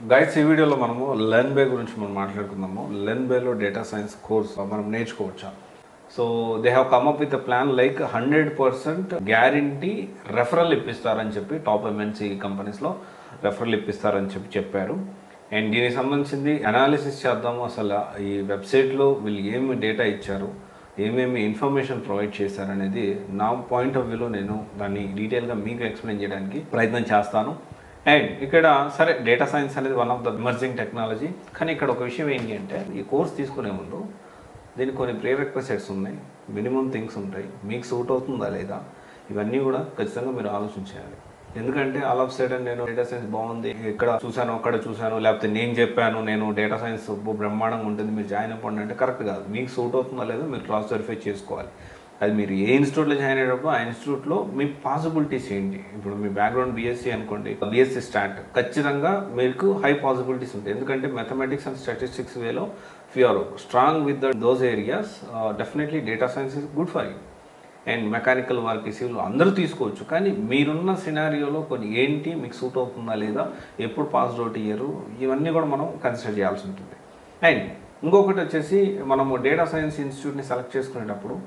Guides ఈ వీడియోలో మనము లెర్న్ బే గురించి మనం మాట్లాడుకుందాము. లెర్న్ బేలో డేటా సైన్స్ కోర్స్ మనం నేర్చుకోవచ్చా? So they have come up with plan like 100% guarantee referral ఇప్పిస్తారని చెప్పి టాప్ ఎంఎన్సీ కంపెనీస్లో రెఫరల్ ఇప్పిస్తారని చెప్పారు. అండ్ దీనికి సంబంధించింది అనాలిసిస్ చేద్దాము. అసలు ఈ వెబ్సైట్లో వీళ్ళు ఏమి డేటా ఇచ్చారు, ఏమేమి ఇన్ఫర్మేషన్ ప్రొవైడ్ చేశారనేది నా పాయింట్ ఆఫ్ వ్యూలో నేను దాన్ని డీటెయిల్గా మీకు ఎక్స్ప్లెయిన్ చేయడానికి ప్రయత్నం చేస్తాను. అండ్ ఇక్కడ సరే డేటా సైన్స్ అనేది one of the emerging technology, కానీ ఇక్కడ ఒక విషయం ఏంటి అంటే ఈ కోర్స్ తీసుకునే ముందు దీనికి కొన్ని ప్రీరెక్విజిట్స్ ఉన్నాయి, మినిమం థింగ్స్ ఉంటాయి. మీకు సూట్ అవుతుందా లేదా ఇవన్నీ కూడా ఖచ్చితంగా మీరు ఆలోచించాలి. ఎందుకంటే ఆల్ ఆఫ్ సడన్ నేను డేటా సైన్స్ బాగుంది, ఇక్కడ చూశాను అక్కడ చూశాను, లేకపోతే నేను చెప్పాను నేను డేటా సైన్స్ బ్రహ్మాండంగా ఉంటుంది మీరు జాయిన్ అవ్వండి అంటే కరెక్ట్ కాదు. మీకు సూట్ అవుతుందా లేదో మీరు క్రాస్ వెరిఫై చేసుకోవాలి. అది మీరు ఏ ఇన్స్టిట్యూట్లో జాయిన్ అయ్యేటప్పుడు ఆ ఇన్స్టిట్యూట్లో మీ పాసిబిలిటీస్ ఏంటి. ఇప్పుడు మీ బ్యాక్గ్రౌండ్ బీఎస్సీ అనుకోండి, బీఎస్సీ స్టాట్ ఖచ్చితంగా మీకు హై పాసిబిలిటీస్ ఉంటాయి. ఎందుకంటే మ్యాథమెటిక్స్ అండ్ స్టాటిస్టిక్స్ వేలో if you are strong with those areas definitely data science is good for you. And mechanical work, civil అందరూ తీసుకోవచ్చు. కానీ మీరున్న సినారియోలో కొన్ని ఏంటి మీకు సూట్ అవుతుందా లేదా, ఎప్పుడు పాస్ అవుట్ అయ్యారు, ఇవన్నీ కూడా మనం కన్సిడర్ చేయాల్సి ఉంటుంది. అండ్ ఇంకొకటి వచ్చేసి మనము డేటా సైన్స్ ఇన్స్టిట్యూట్ని సెలెక్ట్ చేసుకునేటప్పుడు,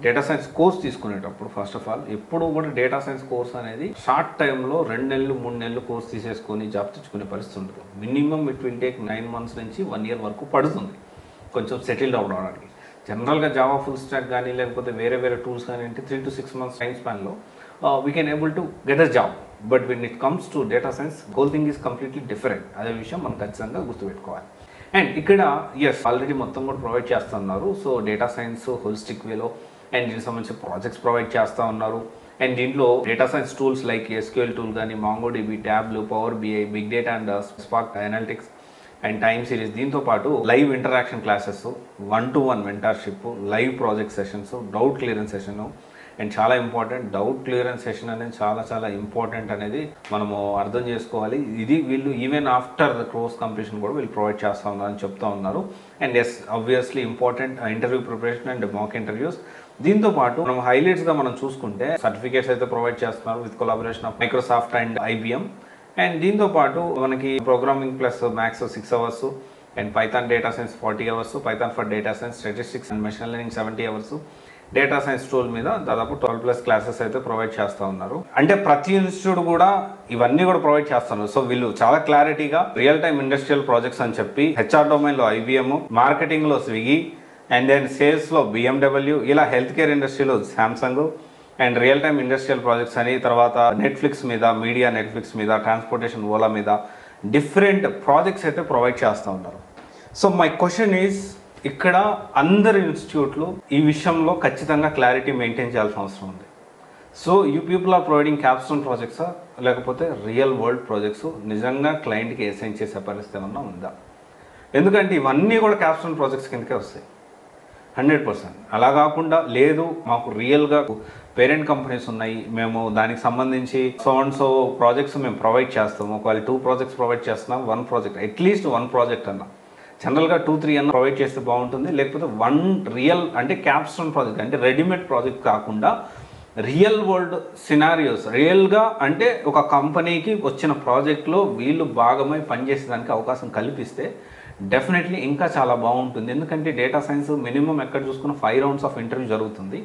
డేటా సైన్స్ కోర్స్ తీసుకునేటప్పుడు ఫస్ట్ ఆఫ్ ఆల్ ఎప్పుడు కూడా డేటా సైన్స్ కోర్స్ అనేది షార్ట్ టైంలో 2 నెలలు 3 నెలలు కోర్స్ తీసేసుకొని జాబ్ తెచ్చుకునే పరిస్థితి ఉంటుంది. Minimum it will take 9 months నుంచి 1 year వరకు పడుతుంది కొంచెం సెటిల్డ్ అవ్వడానికి. జనరల్గా జావా ఫుల్ స్టాక్ కానీ లేకపోతే వేరే టూల్స్ కానీ అంటే 3 to 6 months టైం స్పాన్లో we can able to get a job. But when it comes to data science whole thing is completely different. అదే విషయం మనం ఖచ్చితంగా గుర్తుపెట్టుకోవాలి. అండ్ ఇక్కడ ఆల్రెడీ మొత్తం కూడా ప్రొవైడ్ చేస్తున్నారు. సో డేటా సైన్స్ హోలిస్టిక్ వేలో అండ్ దీనికి సంబంధించి ప్రాజెక్ట్స్ ప్రొవైడ్ చేస్తూ ఉన్నారు. అండ్ దీంట్లో data science tools like SQL tool కానీ, MongoDB, Tableau, power BI, big data and Spark analytics and time series, దీంతో పాటు live interaction classes, 1-to-1 mentorship, live project sessions, doubt clearance session. And చాలా important, doubt clearance session అనేది చాలా important అనేది మనము అర్థం చేసుకోవాలి. ఇది వీళ్ళు even after the course completion కూడా వీళ్ళు ప్రొవైడ్ చేస్తూ ఉన్నారని చెప్తా ఉన్నారు. And obviously important interview preparation and mock interviews. దీంతో పాటు మనం హైలైట్స్గా మనం చూసుకుంటే సర్టిఫికేట్స్ అయితే ప్రొవైడ్ చేస్తున్నారు with collaboration of Microsoft and IBM. And దీంతో పాటు మనకి programming plus maths 6 hours, and Python data science 40 hours, Python for data science, statistics and machine learning 70 hours, data science tool మీద దాదాపు 12+ క్లాసెస్ అయితే provide చేస్తూ ఉన్నారు. అంటే ప్రతి ఇన్స్టిట్యూట్ కూడా ఇవన్నీ కూడా ప్రొవైడ్ చేస్తున్నారు. సో వీళ్ళు చాలా క్లారిటీగా రియల్ టైమ్ ఇండస్ట్రియల్ ప్రాజెక్ట్స్ అని చెప్పి హెచ్ఆర్ డొమైన్లో ఐబిఎం, మార్కెటింగ్లో స్విగ్గీ, అండ్ దెన్ సేల్స్లో బిఎండబ్ల్యూ, ఇలా హెల్త్ కేర్ ఇండస్ట్రీలో Samsung, and real time industrial projects అని, తర్వాత నెట్ఫ్లిక్స్ మీద, మీడియా నెట్ఫ్లిక్స్ మీద, ట్రాన్స్పోర్టేషన్ ఓలా మీద డిఫరెంట్ ప్రాజెక్ట్స్ అయితే ప్రొవైడ్ చేస్తూ ఉన్నారు. సో మై క్వశ్చన్ ఈజ్, ఇక్కడ అందరి ఇన్స్టిట్యూట్లు ఈ విషయంలో ఖచ్చితంగా క్లారిటీ మెయింటైన్ చేయాల్సిన అవసరం ఉంది. So you people are providing capstone ప్రాజెక్ట్సా లేకపోతే రియల్ వరల్డ్ ప్రాజెక్ట్స్ నిజంగా క్లయింట్కి అసైన్ చేసే పరిస్థితి ఏమన్నా ఉందా? ఎందుకంటే ఇవన్నీ కూడా క్యాప్స్టోన్ ప్రాజెక్ట్స్ కిందకే వస్తాయి 100%. అలా కాకుండా లేదు మాకు రియల్గా పేరెంట్ కంపెనీస్ ఉన్నాయి, మేము దానికి సంబంధించి సో ప్రాజెక్ట్స్ మేము ప్రొవైడ్ చేస్తాము. ఒకవేళ 2 projects ప్రొవైడ్ చేస్తున్నాం, 1 project, అట్లీస్ట్ 1 project అన్నా, జనరల్గా 2-3 అన్న ప్రొవైడ్ చేస్తే బాగుంటుంది. లేకపోతే 1 రియల్ అంటే క్యాప్స్టోన్ ప్రాజెక్ట్ అంటే రెడీమేడ్ ప్రాజెక్ట్ కాకుండా రియల్ వరల్డ్ సినారియోస్, రియల్గా అంటే ఒక కంపెనీకి వచ్చిన ప్రాజెక్ట్లో వీళ్ళు భాగమై పనిచేసేదానికి అవకాశం కల్పిస్తే డెఫినెట్లీ ఇంకా చాలా బాగుంటుంది. ఎందుకంటే డేటా సైన్స్ మినిమం ఎక్కడ చూసుకున్న 5 rounds ఆఫ్ ఇంటర్వ్యూ జరుగుతుంది.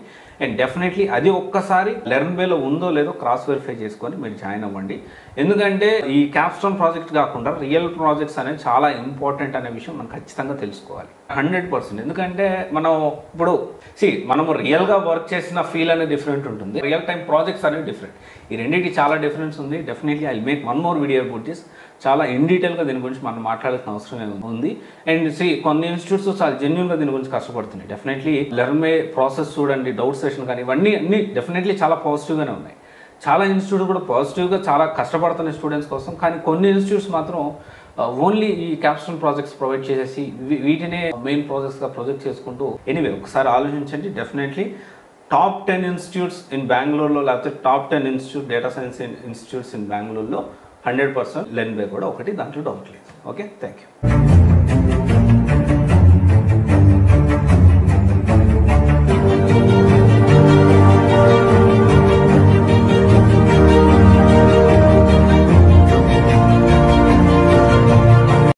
అండ్ డెఫినెట్లీ అది ఒక్కసారి లెర్న్ బేలో ఉందో లేదో క్రాస్ వెరిఫై చేసుకొని మీరు జాయిన్ అవ్వండి. ఎందుకంటే ఈ క్యాప్స్టోన్ ప్రాజెక్ట్ కాకుండా రియల్ ప్రాజెక్ట్స్ అనేవి చాలా ఇంపార్టెంట్ అనే విషయం మనం ఖచ్చితంగా తెలుసుకోవాలి 100%. ఎందుకంటే మనం ఇప్పుడు మనము రియల్గా వర్క్ చేసిన ఫీల్ అనేది డిఫరెంట్ ఉంటుంది, రియల్ టైం ప్రాజెక్ట్స్ అనేవి డిఫరెంట్. ఈ రెండింటికి చాలా డిఫరెన్స్ ఉంది. Definitely I make 1 more video about this. చాలా ఇన్ డీటెయిల్గా దీని గురించి మనం మాట్లాడాల్సిన అవసరం ఉంది. అండ్ కొన్ని ఇన్స్టిట్యూట్స్ చాలా జెన్యున్గా దీని గురించి కష్టపడుతున్నాయి. డెఫినెట్లీ లెర్న్ బై ప్రాసెస్ చూడండి, డౌట్ సెషన్ కానీ, ఇవన్నీ అన్ని డెఫినెట్లీ చాలా పాజిటివ్గానే ఉన్నాయి. చాలా ఇన్స్టిట్యూట్ కూడా పాజిటివ్గా చాలా కష్టపడుతున్న స్టూడెంట్స్ కోసం. కానీ కొన్ని ఇన్స్టిట్యూట్స్ మాత్రం ఓన్లీ ఈ క్యాప్స్టోన్ ప్రాజెక్ట్స్ ప్రొవైడ్ చేసేసి వీటినే మెయిన్ ప్రాజెక్ట్స్గా ప్రొజెక్ట్ చేసుకుంటూ, ఎనీవే ఒకసారి ఆలోచించండి. డెఫినెట్లీ టాప్ 10 ఇన్స్టిట్యూట్స్ ఇన్ బెంగళూరులో, లేకపోతే top 10 institute data science institutes in బెంగళూరులో 100% లెర్న్ బై కూడా ఒకటి, దాంట్లో డౌట్ లేదు. Okay, thank you.